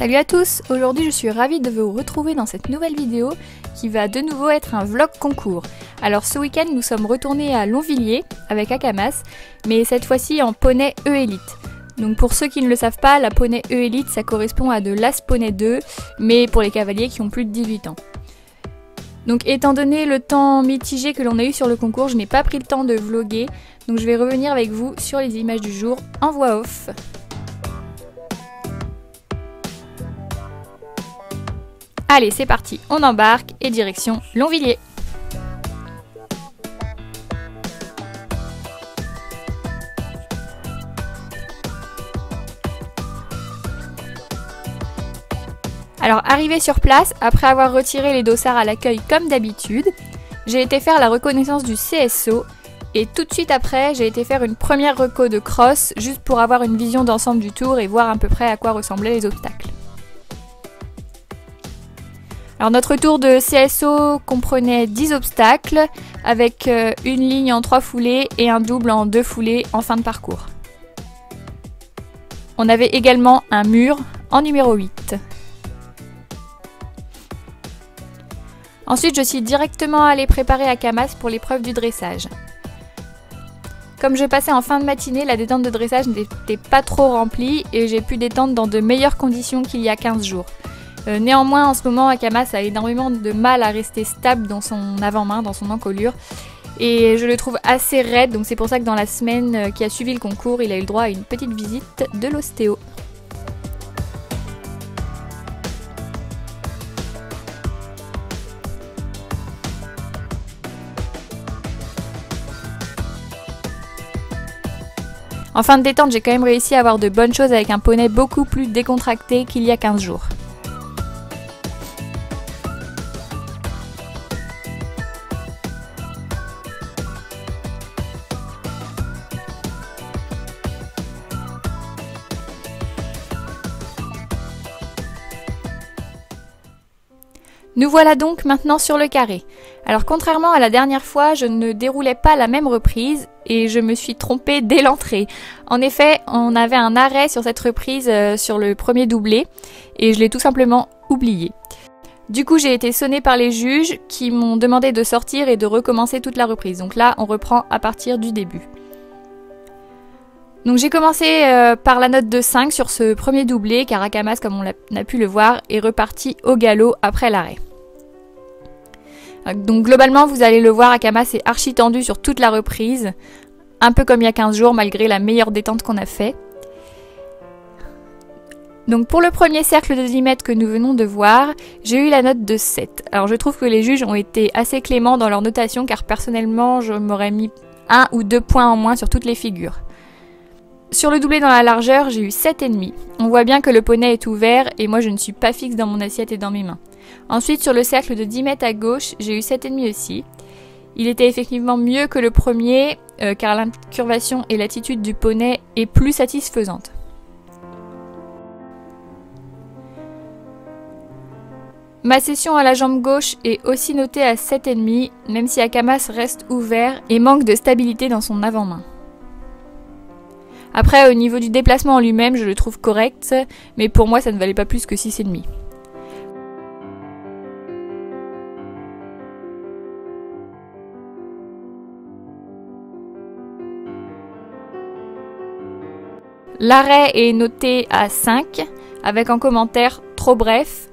Salut à tous! Aujourd'hui je suis ravie de vous retrouver dans cette nouvelle vidéo qui va de nouveau être un vlog concours. Alors ce week-end nous sommes retournés à Longvilliers avec Akamas, mais cette fois-ci en poney E-Elite. Donc pour ceux qui ne le savent pas, la poney E-Elite ça correspond à de l'As Poney 2, mais pour les cavaliers qui ont plus de 18 ans. Donc étant donné le temps mitigé que l'on a eu sur le concours, je n'ai pas pris le temps de vlogger, donc je vais revenir avec vous sur les images du jour en voix off. Allez, c'est parti, on embarque et direction Longvilliers. Alors, arrivé sur place, après avoir retiré les dossards à l'accueil comme d'habitude, j'ai été faire la reconnaissance du CSO et tout de suite après, j'ai été faire une première reco de cross juste pour avoir une vision d'ensemble du tour et voir à peu près à quoi ressemblaient les obstacles. Alors notre tour de CSO comprenait 10 obstacles avec une ligne en 3 foulées et un double en 2 foulées en fin de parcours. On avait également un mur en numéro 8. Ensuite, je suis directement allée préparer Akamas pour l'épreuve du dressage. Comme je passais en fin de matinée, la détente de dressage n'était pas trop remplie et j'ai pu détendre dans de meilleures conditions qu'il y a 15 jours. Néanmoins, en ce moment, Akamas a énormément de mal à rester stable dans son avant-main, dans son encolure. Et je le trouve assez raide, donc c'est pour ça que dans la semaine qui a suivi le concours, il a eu le droit à une petite visite de l'ostéo. En fin de détente, j'ai quand même réussi à avoir de bonnes choses avec un poney beaucoup plus décontracté qu'il y a 15 jours. Nous voilà donc maintenant sur le carré. Alors contrairement à la dernière fois, je ne déroulais pas la même reprise et je me suis trompée dès l'entrée. En effet, on avait un arrêt sur cette reprise sur le premier doublé et je l'ai tout simplement oublié. Du coup, j'ai été sonnée par les juges qui m'ont demandé de sortir et de recommencer toute la reprise. Donc là, on reprend à partir du début. Donc j'ai commencé par la note de 5 sur ce premier doublé car Akamas, comme on a pu le voir, est reparti au galop après l'arrêt. Donc globalement, vous allez le voir, Akamas est archi tendu sur toute la reprise, un peu comme il y a 15 jours malgré la meilleure détente qu'on a fait. Donc pour le premier cercle de 10 mètres que nous venons de voir, j'ai eu la note de 7. Alors je trouve que les juges ont été assez cléments dans leur notation car personnellement je m'aurais mis 1 ou 2 points en moins sur toutes les figures. Sur le doublé dans la largeur, j'ai eu 7,5. On voit bien que le poney est ouvert et moi je ne suis pas fixe dans mon assiette et dans mes mains. Ensuite, sur le cercle de 10 mètres à gauche, j'ai eu 7,5 aussi. Il était effectivement mieux que le premier car l'incurvation et l'attitude du poney est plus satisfaisante. Ma session à la jambe gauche est aussi notée à 7,5 même si Akamas reste ouvert et manque de stabilité dans son avant-main. Après, au niveau du déplacement en lui-même, je le trouve correct, mais pour moi, ça ne valait pas plus que 6,5. L'arrêt est noté à 5, avec en commentaire « trop bref »,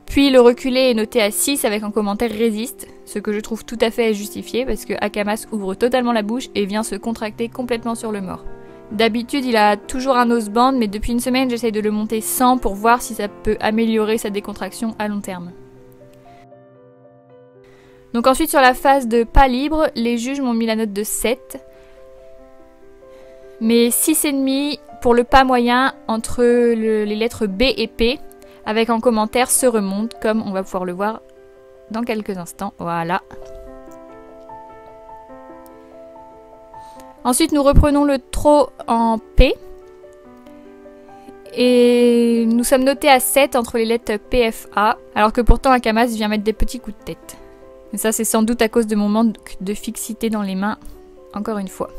puis le reculé est noté à 6 avec un commentaire « résiste », ce que je trouve tout à fait justifié, parce que Akamas ouvre totalement la bouche et vient se contracter complètement sur le mort. D'habitude, il a toujours un noseband, mais depuis une semaine, j'essaye de le monter sans pour voir si ça peut améliorer sa décontraction à long terme. Donc ensuite, sur la phase de pas libre, les juges m'ont mis la note de 7. Mais 6,5 pour le pas moyen entre les lettres B et P, avec en commentaire se remonte, comme on va pouvoir le voir dans quelques instants. Voilà. Ensuite, nous reprenons le trot en P. Et nous sommes notés à 7 entre les lettres PFA, alors que pourtant Akamas vient mettre des petits coups de tête. Et ça, c'est sans doute à cause de mon manque de fixité dans les mains, encore une fois.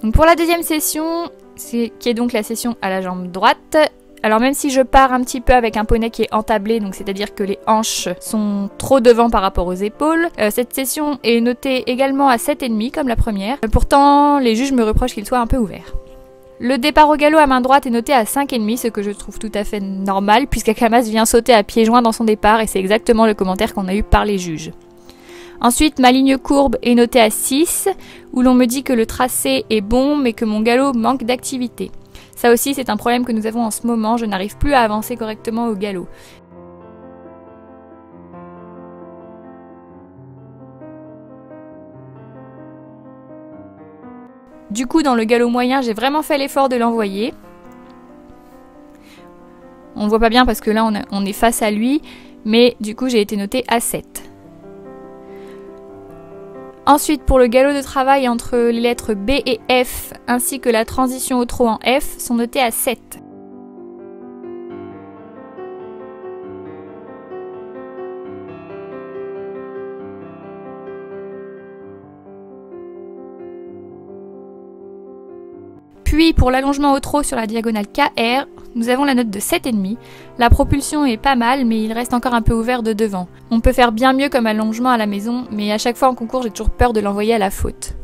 Donc pour la deuxième session, qui est donc la session à la jambe droite, Alors même si je pars un petit peu avec un poney qui est entablé, donc c'est-à-dire que les hanches sont trop devant par rapport aux épaules, cette session est notée également à 7,5 comme la première. Pourtant, les juges me reprochent qu'il soit un peu ouvert. Le départ au galop à main droite est noté à 5,5, ce que je trouve tout à fait normal, puisqu'Akamas vient sauter à pieds joints dans son départ, et c'est exactement le commentaire qu'on a eu par les juges. Ensuite, ma ligne courbe est notée à 6, où l'on me dit que le tracé est bon, mais que mon galop manque d'activité. Ça aussi, c'est un problème que nous avons en ce moment, je n'arrive plus à avancer correctement au galop. Du coup, dans le galop moyen, j'ai vraiment fait l'effort de l'envoyer. On ne voit pas bien parce que là, on est face à lui, mais du coup, j'ai été notée à 7. Ensuite, pour le galop de travail entre les lettres B et F, ainsi que la transition au trot en F, sont notés à 7. Puis pour l'allongement au trot sur la diagonale KR, nous avons la note de 7,5. La propulsion est pas mal, mais il reste encore un peu ouvert de devant. On peut faire bien mieux comme allongement à la maison, mais à chaque fois en concours, j'ai toujours peur de l'envoyer à la faute.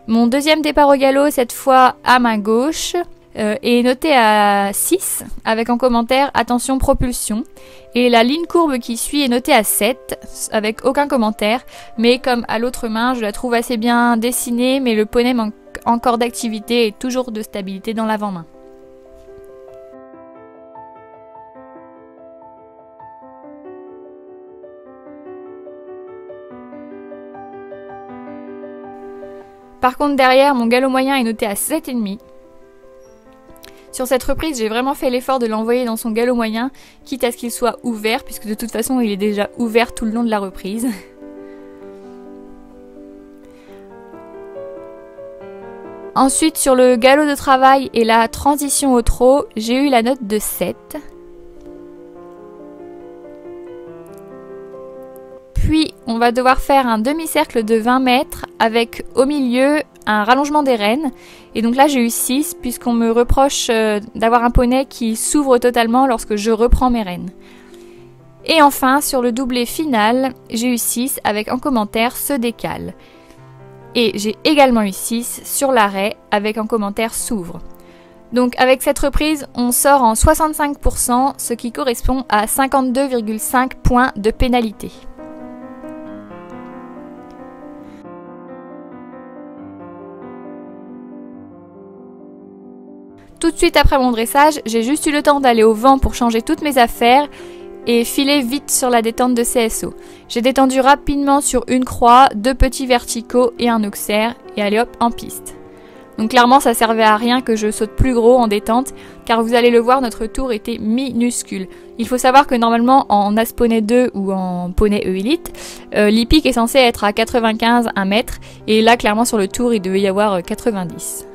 Mon deuxième départ au galop, cette fois à main gauche, est noté à 6, avec en commentaire « Attention propulsion ». Et la ligne courbe qui suit est notée à 7, avec aucun commentaire, mais comme à l'autre main, je la trouve assez bien dessinée, mais le poney manque encore d'activité et toujours de stabilité dans l'avant-main. Par contre derrière, mon galop moyen est noté à 7,5. Sur cette reprise, j'ai vraiment fait l'effort de l'envoyer dans son galop moyen, quitte à ce qu'il soit ouvert, puisque de toute façon il est déjà ouvert tout le long de la reprise. Ensuite, sur le galop de travail et la transition au trot, j'ai eu la note de 7. Puis, on va devoir faire un demi-cercle de 20 mètres avec au milieu un rallongement des rênes. Et donc là, j'ai eu 6 puisqu'on me reproche d'avoir un poney qui s'ouvre totalement lorsque je reprends mes rênes. Et enfin, sur le doublé final, j'ai eu 6 avec en commentaire « se décale ». Et j'ai également eu 6 sur l'arrêt avec en commentaire « s'ouvre ». Donc avec cette reprise, on sort en 65%, ce qui correspond à 52,5 points de pénalité. Tout de suite après mon dressage, j'ai juste eu le temps d'aller au vent pour changer toutes mes affaires et filer vite sur la détente de CSO. J'ai détendu rapidement sur une croix, 2 petits verticaux et un auxerre et allez hop, en piste. Donc clairement ça servait à rien que je saute plus gros en détente, car vous allez le voir, notre tour était minuscule. Il faut savoir que normalement en As Poney 2 ou en Poney E-Elite, l'hippique est censé être à 95, 1 mètre, et là clairement sur le tour il devait y avoir 90.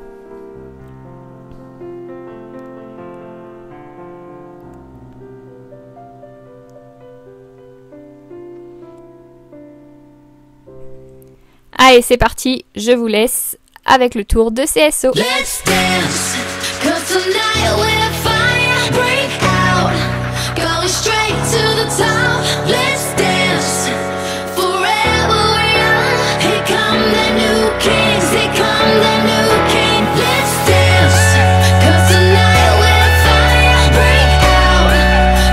Allez, c'est parti, je vous laisse avec le tour de CSO. Let's dance, 'cause tonight we're fire break out, going straight to the top. Let's dance, forever we're young. Here come the new kings, here come the new king. Let's dance, 'cause tonight we're fire break out,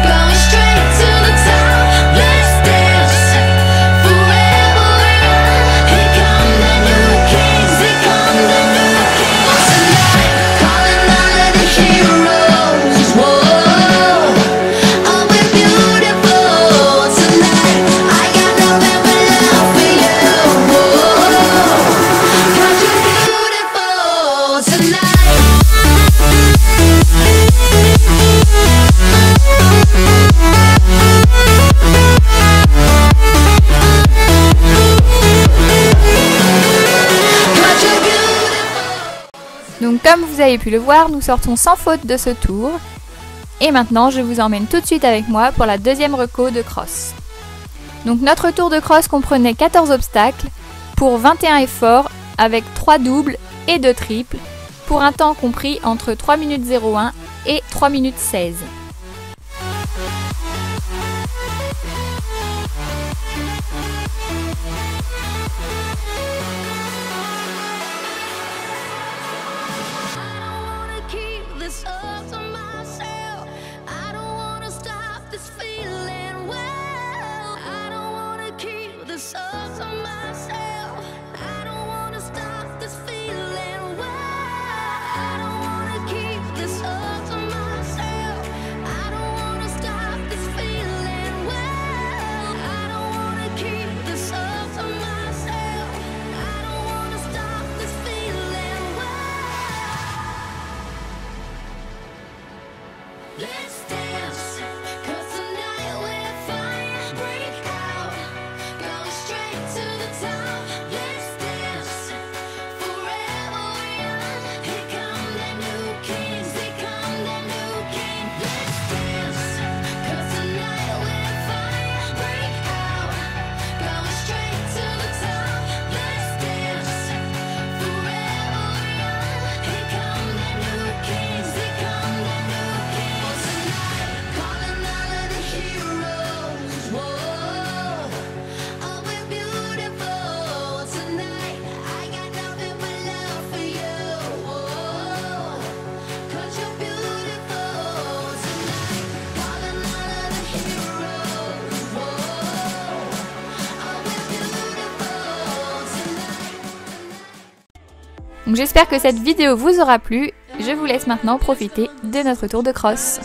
going straight to the top. Let's dance, forever we're young. Here come the new kings, here come the new kings. Tonight, calling all of the heroes. Whoa, oh we're beautiful. Tonight, I got nothing but love for you. Whoa, 'cause you're beautiful tonight. Donc comme vous avez pu le voir, nous sortons sans faute de ce tour. Et maintenant, je vous emmène tout de suite avec moi pour la deuxième reco de cross. Donc notre tour de cross comprenait 14 obstacles pour 21 efforts avec 3 doubles et 2 triples pour un temps compris entre 3 minutes 01 et 3 minutes 16. Donc j'espère que cette vidéo vous aura plu. Je vous laisse maintenant profiter de notre tour de crosse.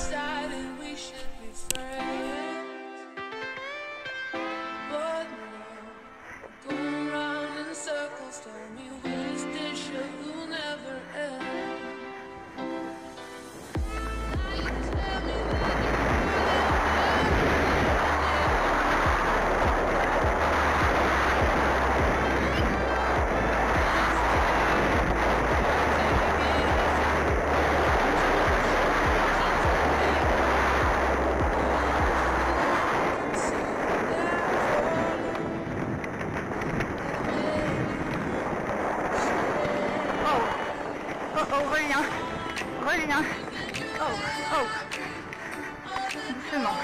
Reviens. Oh. Doucement.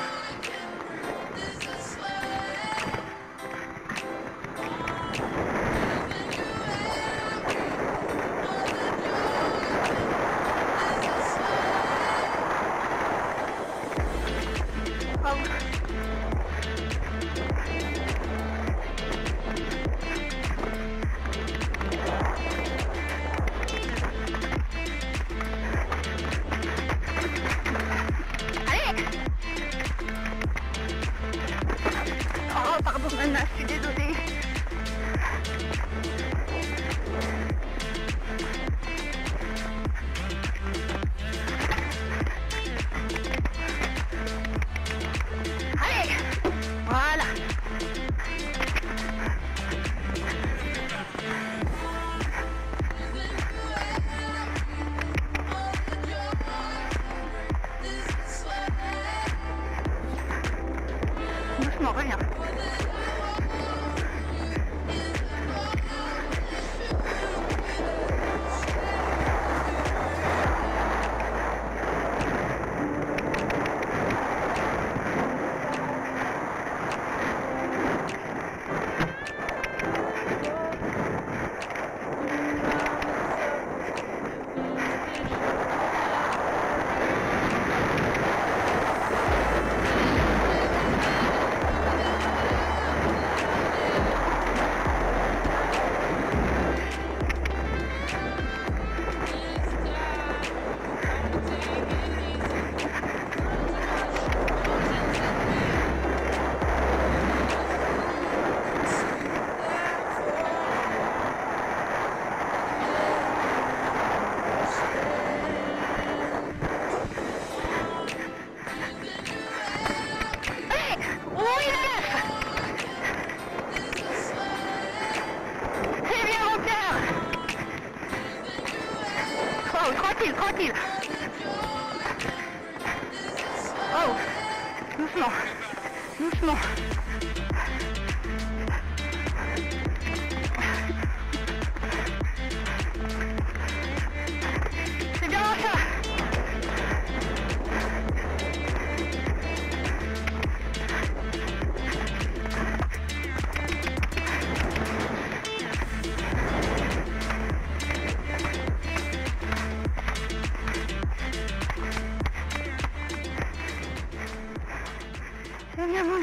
Pardon, Nana, je suis désolée. Allez, voilà. Doucement, reviens. Tranquille. Oh, doucement. Viens manger.